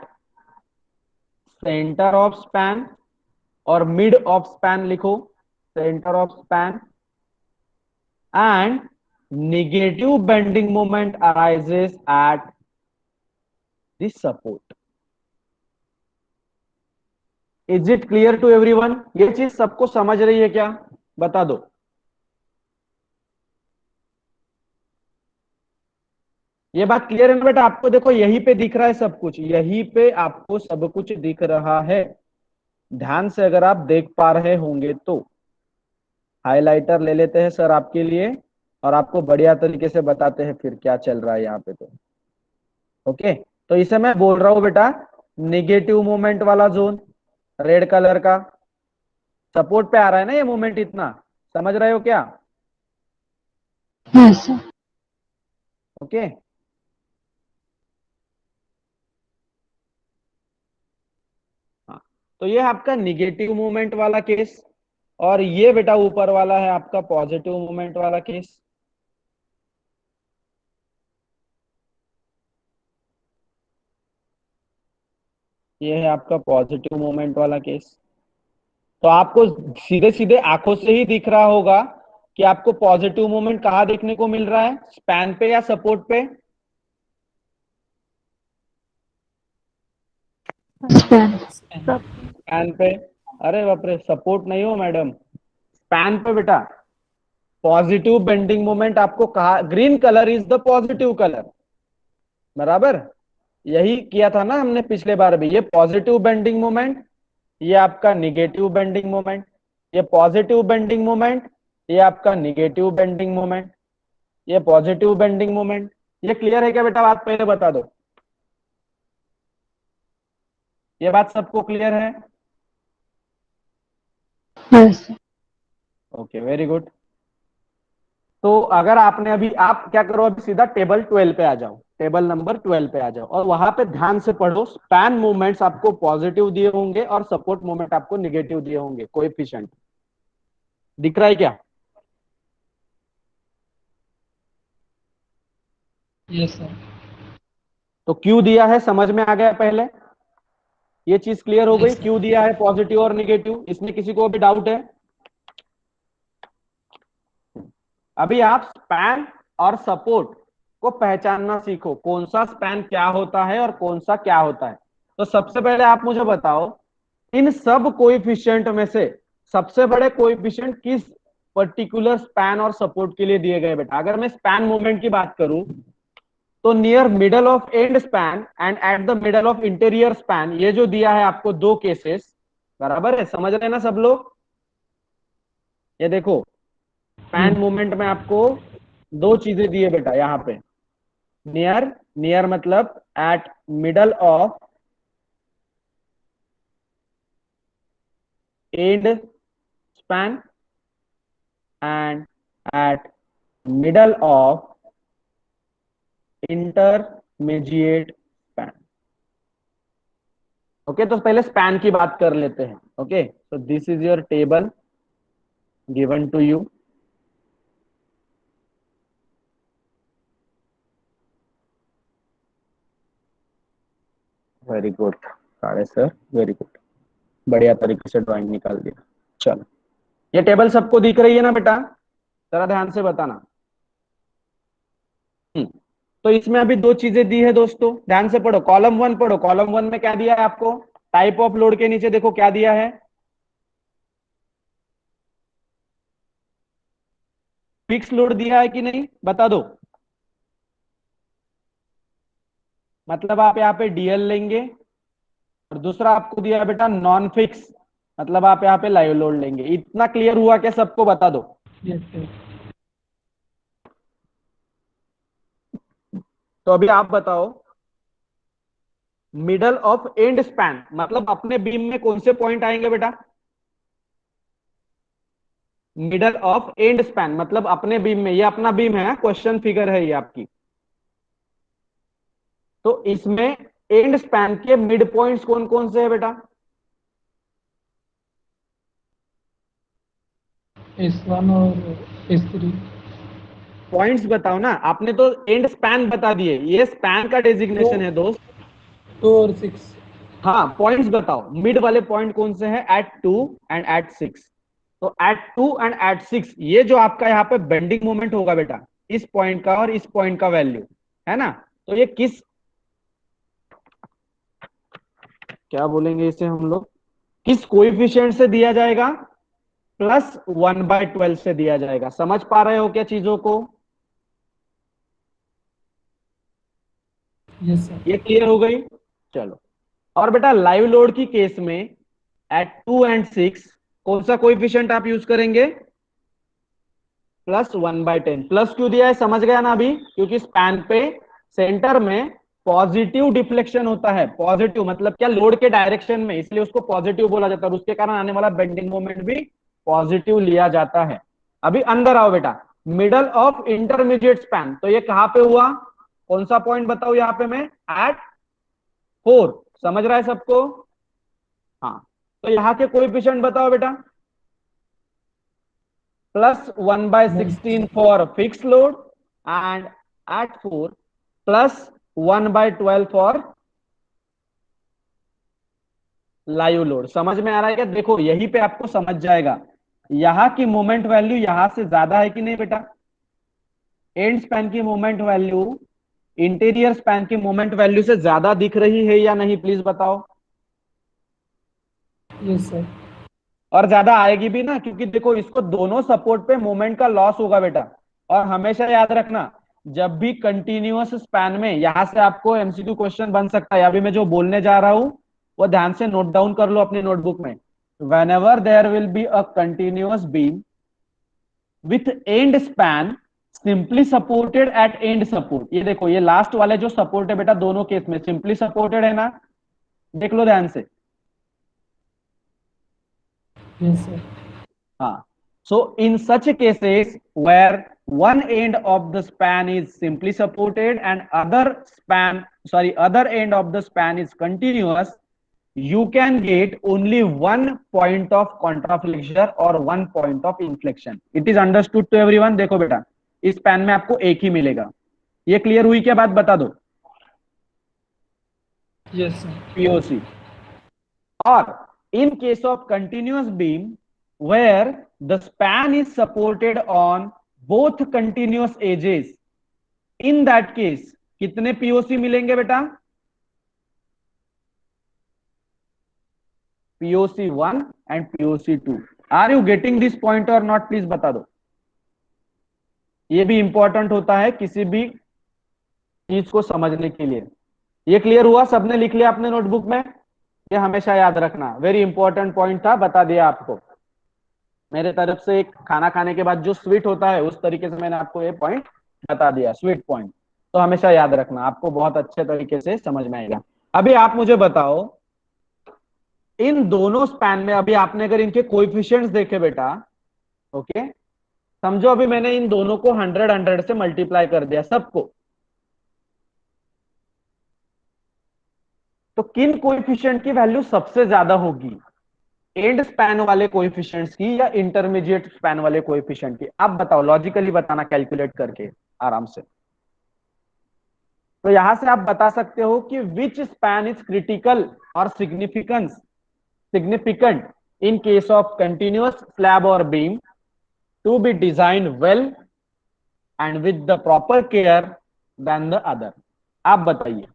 center of span और mid of span लिखो, center of span, and negative bending moment arises at the support। Is it clear to everyone? ये चीज सबको समझ रही है क्या? बता दो। ये बात क्लियर है ना बेटा आपको? देखो यहीं पे दिख रहा है सब कुछ, यहीं पे आपको सब कुछ दिख रहा है, ध्यान से अगर आप देख पा रहे होंगे तो। हाइलाइटर ले लेते हैं सर आपके लिए, और आपको बढ़िया तरीके से बताते हैं फिर क्या चल रहा है यहाँ पे। तो ओके, तो इसे मैं बोल रहा हूं बेटा निगेटिव मोमेंट वाला जोन, रेड कलर का। सपोर्ट पे आ रहा है ना ये मोमेंट इतना, समझ रहे हो क्या?
Yes, sir.
ओके, हाँ, तो ये आपका निगेटिव मोमेंट वाला केस, और ये बेटा ऊपर वाला है आपका पॉजिटिव मोमेंट वाला केस। ये है आपका पॉजिटिव मोमेंट वाला केस। तो आपको सीधे सीधे आंखों से ही दिख रहा होगा कि आपको पॉजिटिव मोमेंट कहाँ देखने को मिल रहा है, स्पैन पे या सपोर्ट पे?
Span.
span.
स्पैन पे। अरे बाप रे, सपोर्ट नहीं हो मैडम, स्पैन पे बेटा। पॉजिटिव बेंडिंग मोमेंट आपको कहा, green colour is the positive colour, बराबर? यही किया था ना हमने पिछले बार भी। ये पॉजिटिव बेंडिंग मोमेंट, ये आपका निगेटिव बेंडिंग मोमेंट, ये पॉजिटिव बेंडिंग मोमेंट, ये आपका निगेटिव बेंडिंग मोमेंट, ये पॉजिटिव बेंडिंग मोमेंट। ये क्लियर है क्या बेटा? बात पहले बता दो, ये बात सबको क्लियर है?
Yes, sir.
Okay, very good. तो अगर आपने अभी, आप क्या करो, अभी सीधा टेबल 12 पे आ जाओ, टेबल नंबर 12 पे आ जाओ, और वहां पे ध्यान से पढ़ो। स्पैन मूवमेंट्स आपको पॉजिटिव दिए होंगे और सपोर्ट मूवमेंट आपको निगेटिव दिए होंगे, कोएफिशिएंट दिख रहा है क्या?
Yes, sir.
तो क्यों दिया है समझ में आ गया पहले? ये चीज क्लियर हो गई,
Yes, sir.
क्यों दिया है पॉजिटिव और निगेटिव? इसमें किसी को भी डाउट है? अभी आप स्पैन और सपोर्ट को पहचानना सीखो, कौन सा स्पैन क्या होता है और कौन सा क्या होता है। तो सबसे पहले आप मुझे बताओ, इन सब कोएफिशिएंट में से सबसे बड़े कोएफिशिएंट किस पर्टिकुलर स्पैन और सपोर्ट के लिए दिए गए बेटा? अगर मैं स्पैन मूवमेंट की बात करूं, तो near middle of and span and at the middle of interior span, ये जो दिया है आपको दो केसेस, बराबर है? समझ रहे हैं ना सब लोग? ये देखो, स्पैन
Yes.
मूवमेंट में आपको दो चीजें दी है बेटा यहाँ पे। नियर, नियर मतलब eight middle of and span and eight middle of intermediate span. Okay, तो पहले स्पैन की बात कर लेते हैं। Okay, so this is your table given to you. Very good साढ़े सर, वेरी गुड, बढ़िया तरीके से ड्राइंग निकाल दिया। चलो, ये टेबल सबको दिख रही है ना बेटा? जरा ध्यान से बताना। तो इसमें अभी दो चीजें दी है दोस्तों, ध्यान से पढ़ो। कॉलम 1 पढ़ो, कॉलम 1 में क्या दिया है आपको? टाइप ऑफ लोड के नीचे देखो क्या दिया है, फिक्स लोड दिया है कि नहीं, बता दो। मतलब आप यहाँ पे डीएल लेंगे, और दूसरा आपको दिया है बेटा नॉन फिक्स, मतलब आप यहाँ पे लाइव लोड लेंगे। इतना क्लियर हुआ क्या सबको? बता दो।
Yes, sir.
तो अभी आप बताओ, मिडल ऑफ एंड स्पैन मतलब अपने बीम में कौन से पॉइंट आएंगे बेटा? मिडल ऑफ एंड स्पैन मतलब अपने बीम में, ये अपना बीम है, क्वेश्चन फिगर है ये आपकी। तो इसमें एंड स्पैन के मिड पॉइंट्स कौन कौन से है बेटा?
S1 और S3.
पॉइंट्स बताओ ना, आपने तो एंड स्पैन बता दिए, ये स्पैन का डेजिग्नेशन है दोस्त।
2 और 6.
हाँ, पॉइंट्स बताओ, मिड वाले पॉइंट कौन से हैं? At 2 and at 6। तो एट 2 एंड एट 6 ये जो आपका यहाँ पे बेंडिंग मोमेंट होगा बेटा, इस पॉइंट का और इस पॉइंट का वैल्यू है ना, तो ये किस, क्या बोलेंगे इसे हम लोग, किस कोएफिशिएंट से दिया जाएगा? +1/12 से दिया जाएगा। समझ पा रहे हो क्या चीजों को?
Yes, sir.
ये क्लियर हो गई? चलो, और बेटा लाइव लोड की केस में एट 2 and 6 कौन सा कोएफिशिएंट आप यूज करेंगे? +1/10। प्लस क्यों दिया है समझ गया ना अभी? क्योंकि स्पैन पे सेंटर में पॉजिटिव डिफ्लेक्शन होता है। पॉजिटिव मतलब क्या? लोड के डायरेक्शन में, इसलिए उसको पॉजिटिव बोला जाता है और उसके कारण आने वाला बेंडिंग मोमेंट भी पॉजिटिव लिया जाता है। अभी अंदर आओ बेटा, मिडल ऑफ इंटरमीडिएट स्पैन, तो ये कहां पे हुआ? कौन सा पॉइंट बताओ यहां पे? मैं एट 4। समझ रहा है सबको? हाँ, तो यहाँ के कोएफिशिएंट बताओ बेटा। +1/16 for fixed load and at 4 +1/12 for live load. समझ में आ रहा है क्या? देखो यहीं पे आपको समझ जाएगा, यहां की मोमेंट वैल्यू यहां से ज्यादा है कि नहीं बेटा? एंड स्पैन की मोमेंट वैल्यू इंटीरियर स्पैन की मोमेंट वैल्यू से ज्यादा दिख रही है या नहीं? प्लीज बताओ।
Yes, sir.
और ज्यादा आएगी भी ना, क्योंकि देखो इसको दोनों सपोर्ट पे मोमेंट का लॉस होगा बेटा। और हमेशा याद रखना, जब भी कंटिन्यूअस स्पैन में, यहां से आपको एमसीक्यू क्वेश्चन बन सकता है। अभी मैं जो बोलने जा रहा हूं वो ध्यान से नोट डाउन कर लो अपनी नोटबुक में। whenever there will be a continuous beam with end span simply supported at end support, ये देखो ये लास्ट वाले जो सपोर्ट है बेटा, दोनों केस में सिंपली सपोर्टेड है ना? देख लो ध्यान से।
Yes, sir.
So in such cases where one end of the span is simply supported and other end of the span is continuous, you can get only one point of contraflexure or one point of inflection. It is understood to everyone? देखो बेटा, इस span में आपको एक ही मिलेगा। ये clear हुई क्या बात? बता दो।
Yes, sir.
POC। और in case of continuous beam where the span is supported on both continuous edges, in that case कितने POC मिलेंगे बेटा? POC1 and POC2। Are you getting this point or not? Please बता दो। ये भी important होता है किसी भी चीज को समझने के लिए। ये क्लियर हुआ? सबने लिख लिया अपने नोटबुक में? ये हमेशा याद रखना, वेरी इंपॉर्टेंट पॉइंट था, बता दिया आपको मेरे तरफ से। एक खाना खाने के बाद जो स्वीट होता है उस तरीके से मैंने आपको ये पॉइंट बता दिया, स्वीट पॉइंट। तो हमेशा याद रखना, आपको बहुत अच्छे तरीके से समझ में आएगा। अभी आप मुझे बताओ, इन दोनों स्पैन में अभी आपने अगर इनके कोएफिशिएंट्स देखे बेटा, ओके, समझो अभी मैंने इन दोनों को 100 से मल्टीप्लाई कर दिया सबको, तो किन कोएफिशिएंट की वैल्यू सबसे ज्यादा होगी? एंड स्पैन वाले कोएफिशिएंट्स की या इंटरमीडिएट स्पैन वाले कोएफिशिएंट की? आप बताओ, लॉजिकली बताना, कैलकुलेट करके आराम से। तो यहां से आप बता सकते हो कि विच स्पैन इज क्रिटिकल और significant in case of continuous slab और beam to be design well and with the proper care then the other. आप बताइए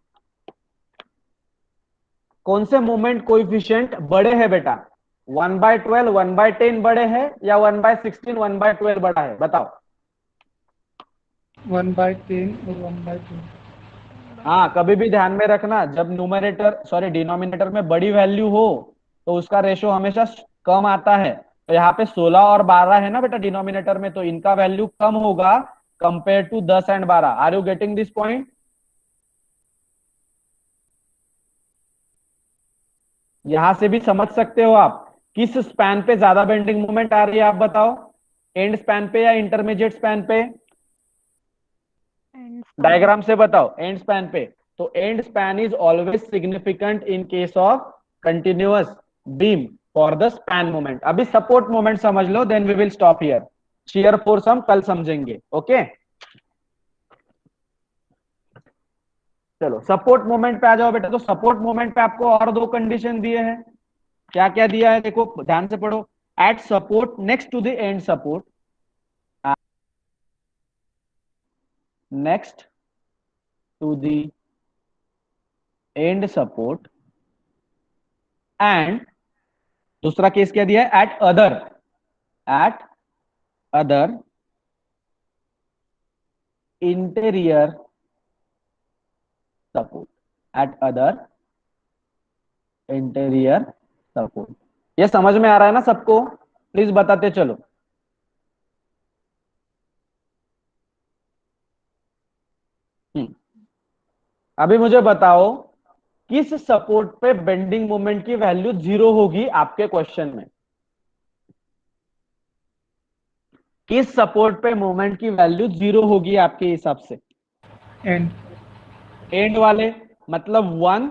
कौन से मोमेंट कोएफिशिएंट बड़े हैं बेटा? 1/12 1/10 बड़े हैं या 1/16 1/12 बड़ा है? बताओ।
1/10 और 1/2.
हाँ, कभी भी ध्यान में रखना, जब डिनोमिनेटर में बड़ी वैल्यू हो तो उसका रेशो हमेशा कम आता है। तो यहाँ पे 16 और 12 है ना बेटा डिनोमिनेटर में, तो इनका वैल्यू कम होगा compare to 10 and 12। Are you getting this point? यहां से भी समझ सकते हो आप किस स्पैन पे ज्यादा बेंडिंग मोमेंट आ रही है। आप बताओ, एंड स्पैन पे या इंटरमीडिएट स्पैन पे? डायग्राम से बताओ। एंड स्पैन पे। तो end span is always significant in case of continuous beam for the span moment. अभी सपोर्ट मोमेंट समझ लो, then we will stop here. Shear force हम कल समझेंगे। ओके, चलो सपोर्ट मोमेंट पे आ जाओ बेटा। तो सपोर्ट मोमेंट पे आपको और दो कंडीशन दिए हैं। क्या क्या दिया है देखो, ध्यान से पढ़ो। At support next to the end support, next to the end support, and दूसरा केस क्या दिया है? At other interior support, at other interior support. ये समझ में आ रहा है ना सबको? प्लीज बताते चलो। अभी मुझे बताओ किस सपोर्ट पे बेंडिंग मोमेंट की वैल्यू 0 होगी आपके क्वेश्चन में? किस सपोर्ट पे मोमेंट की वैल्यू 0 होगी आपके हिसाब से?
एंड
एंड वाले, मतलब 1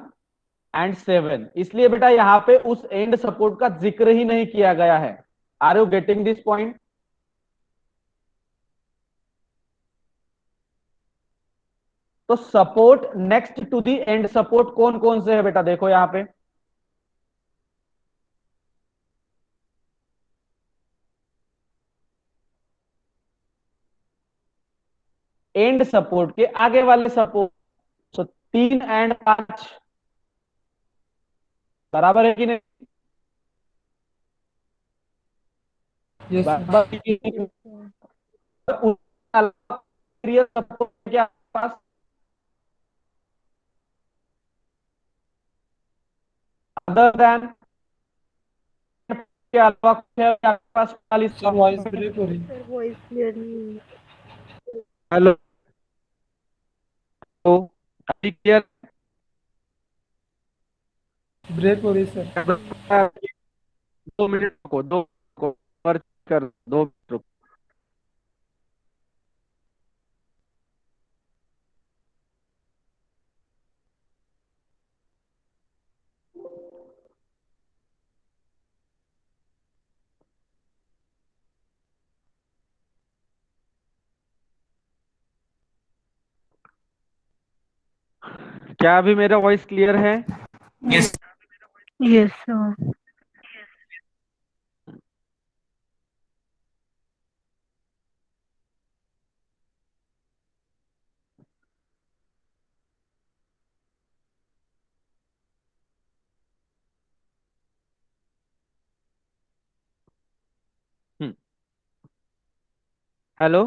एंड 7। इसलिए बेटा यहां पे उस एंड सपोर्ट का जिक्र ही नहीं किया गया है। Are you getting this point? तो support next to the end support कौन कौन से है बेटा? देखो यहां पे एंड सपोर्ट के आगे वाले सपोर्ट, तो 3 एंड 5 बराबर है कि नहीं?
Yes sir.
बराबर है कि नहीं? उसके अलावा सपोर्ट के पास अदर देन के अलावा कुछ है आपके पास?
सर वॉइस ब्रेक हो रही है।
वॉइस क्लियर नहीं हुई।
हेलो, अभी क्लियर?
ब्रेक हो रही है सर।
2 मिनट रुको, कर 2 मिनट रुको। क्या अभी मेरा वॉइस क्लियर है?
Yes sir.
Hello,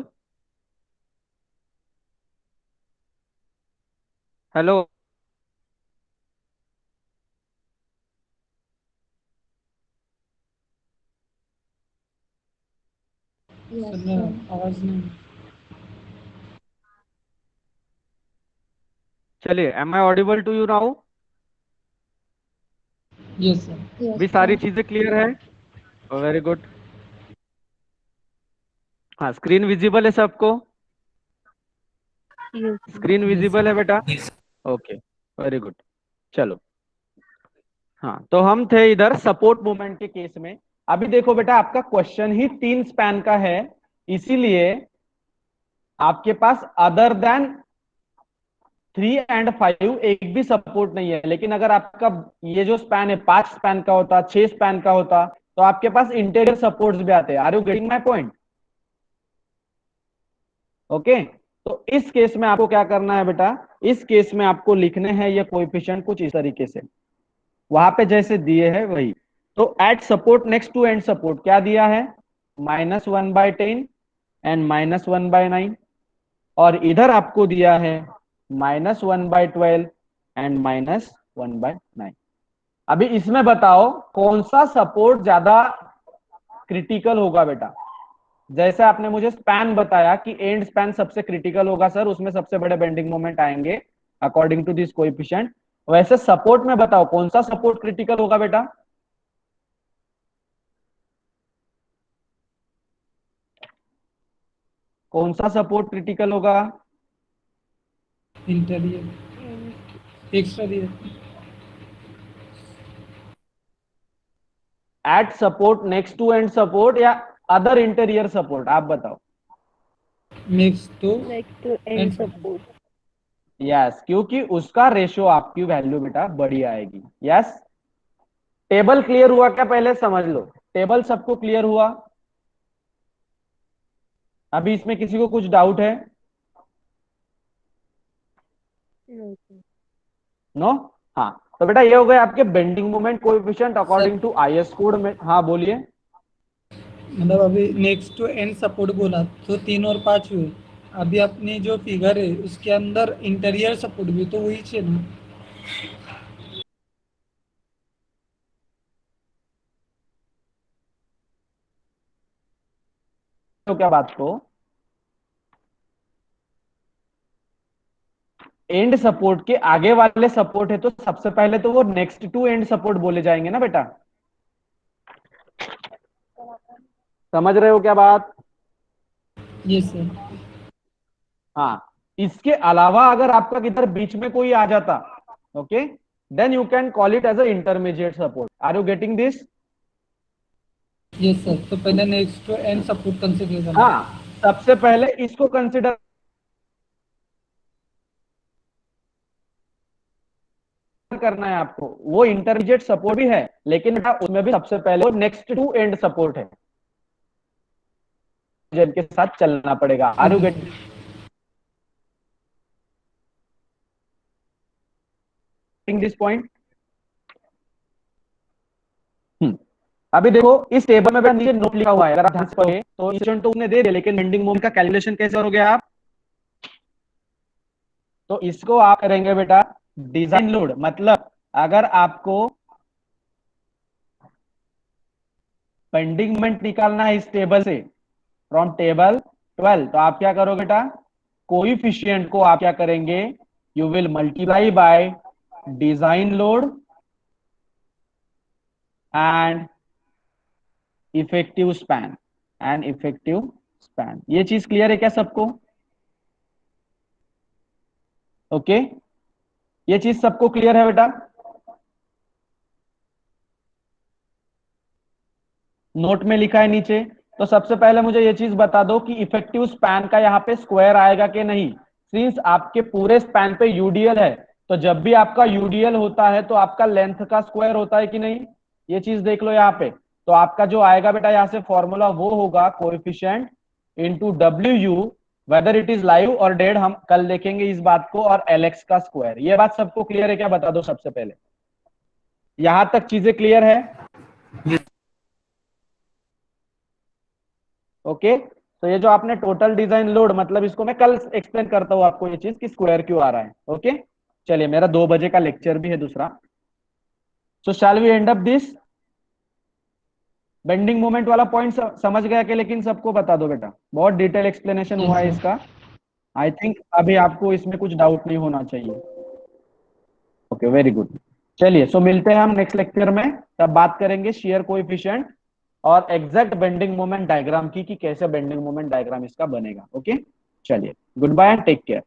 hello,
sir मैं आवाज नहीं।
चलिए, am I audible to you now?
Yes sir.
भी सारी चीजें क्लियर है? Very good. हाँ, स्क्रीन विजिबल है सबको? स्क्रीन
यस
विजिबल है
सर।
बेटा? Okay, very good. चलो, हाँ, तो हम थे इधर सपोर्ट मूवमेंट के केस में। अभी देखो बेटा, आपका क्वेश्चन ही 3 स्पैन का है, इसीलिए आपके पास अदर देन 3 एंड 5 एक भी सपोर्ट नहीं है। लेकिन अगर आपका ये जो स्पैन है 5 स्पैन का होता, 6 स्पैन का होता, तो आपके पास इंटीरियर सपोर्ट्स भी आते। Are you getting my point? Okay, तो इस केस में आपको क्या करना है बेटा? इस केस में आपको लिखने हैं ये कोएफिशिएंट कुछ इस तरीके से, वहां पे जैसे दिए हैं वही। तो at support next to end support क्या दिया है? -1/10 एंड -1/9। और इधर आपको दिया है -1/12 एंड -1/9। अभी इसमें बताओ कौन सा सपोर्ट ज्यादा क्रिटिकल होगा बेटा? जैसे आपने मुझे स्पैन बताया कि एंड स्पैन सबसे क्रिटिकल होगा सर, उसमें सबसे बड़े बेंडिंग मोमेंट आएंगे अकॉर्डिंग टू दिस कोएफिशिएंट। वैसे सपोर्ट में बताओ कौन सा सपोर्ट क्रिटिकल होगा बेटा? कौन सा सपोर्ट क्रिटिकल होगा?
इंटीरियर एक्स्ट्रा दिया।
At support next to end support या अदर इंटीरियर सपोर्ट? आप बताओ।
Next to
next to end support.
Yes, क्योंकि उसका रेशियो आपकी वैल्यू बेटा बड़ी आएगी। यस, टेबल क्लियर हुआ क्या? पहले समझ लो, टेबल सबको क्लियर हुआ? अभी इसमें किसी को कुछ डाउट है? नो? हाँ, तो बेटा ये हो गए आपके bending moment coefficient according to IS code में। हाँ बोलिए।
मतलब अभी नेक्स्ट टू एंड सपोर्ट बोला तो 3 और 5 हुए। अभी अपनी जो फिगर है उसके अंदर इंटीरियर सपोर्ट भी तो वही है ना।
तो क्या बात को एंड सपोर्ट के आगे वाले सपोर्ट है तो सबसे पहले तो वो नेक्स्ट टू एंड सपोर्ट बोले जाएंगे ना बेटा, समझ रहे हो क्या बात?
Yes sir.
हाँ, इसके अलावा अगर आपका किधर बीच में कोई आ जाता, okay, then you can call it as a intermediate support. Are you getting this?
Yes sir, तो पहले next to end support consider करना।
हाँ, सबसे पहले इसको कंसिडर करना है आपको। वो इंटरमीडिएट सपोर्ट भी है, लेकिन बेटा उसमें भी सबसे पहले नेक्स्ट टू एंड सपोर्ट है जिनके साथ चलना पड़ेगा। Are you
okay
getting
sir.
This point? अभी देखो इस टेबल में बेटा नीचे नोट लिखा हुआ है, अगर आप ध्यान से पढ़े तो इंस्टेंट तो उन्हें दे दिया, लेकिन बेंडिंग मोमेंट का कैलकुलेशन कैसे करोगे आप? तो इसको आप करेंगे बेटा डिजाइन लोड, मतलब अगर आपको बेंडिंग मोमेंट निकालना है इस टेबल से, फ्रॉम टेबल 12, तो आप क्या करोगे बेटा, कोएफिशिएंट को आप क्या करेंगे, you will multiply by design load and effective span, and effective span. ये चीज क्लियर है क्या सबको? ओके, ये चीज सबको क्लियर है बेटा? नोट में लिखा है नीचे। तो सबसे पहले मुझे ये चीज बता दो कि इफेक्टिव स्पैन का यहाँ पे स्क्वायर आएगा कि नहीं। सिंस आपके पूरे स्पैन पे यूडीएल है, तो जब भी आपका यूडीएल होता है तो आपका लेंथ का स्क्वायर होता है कि नहीं, ये चीज देख लो यहाँ पे। तो आपका जो आएगा बेटा यहाँ से फॉर्मूला वो होगा coefficient into W you, whether it is live और डेड हम कल देखेंगे इस बात को, और एलएक्स का स्क्वायर। ये बात सबको क्लियर है क्या, बता दो सबसे पहले। यहां तक चीजें क्लियर है? ओके, तो ये जो आपने टोटल डिजाइन लोड, मतलब इसको मैं कल एक्सप्लेन करता हूं आपको ये चीज कि स्क्वायर क्यों आ रहा है। ओके, चलिए मेरा 2 बजे का लेक्चर भी है दूसरा। So shall we end up this? Bending moment वाला पॉइंट समझ गया कि, लेकिन सबको बता दो बेटा, बहुत डिटेल एक्सप्लेनेशन हुआ है इसका। आई थिंक अभी आपको इसमें कुछ डाउट नहीं होना चाहिए। Okay, very good. चलिए, सो मिलते हैं हम नेक्स्ट लेक्चर में, तब बात करेंगे शेयर कोएफिशिएंट और एग्जैक्ट बेंडिंग मोमेंट डायग्राम की, कि कैसे बेंडिंग मोमेंट डायग्राम इसका बनेगा। ओके, चलिए, goodbye and take care.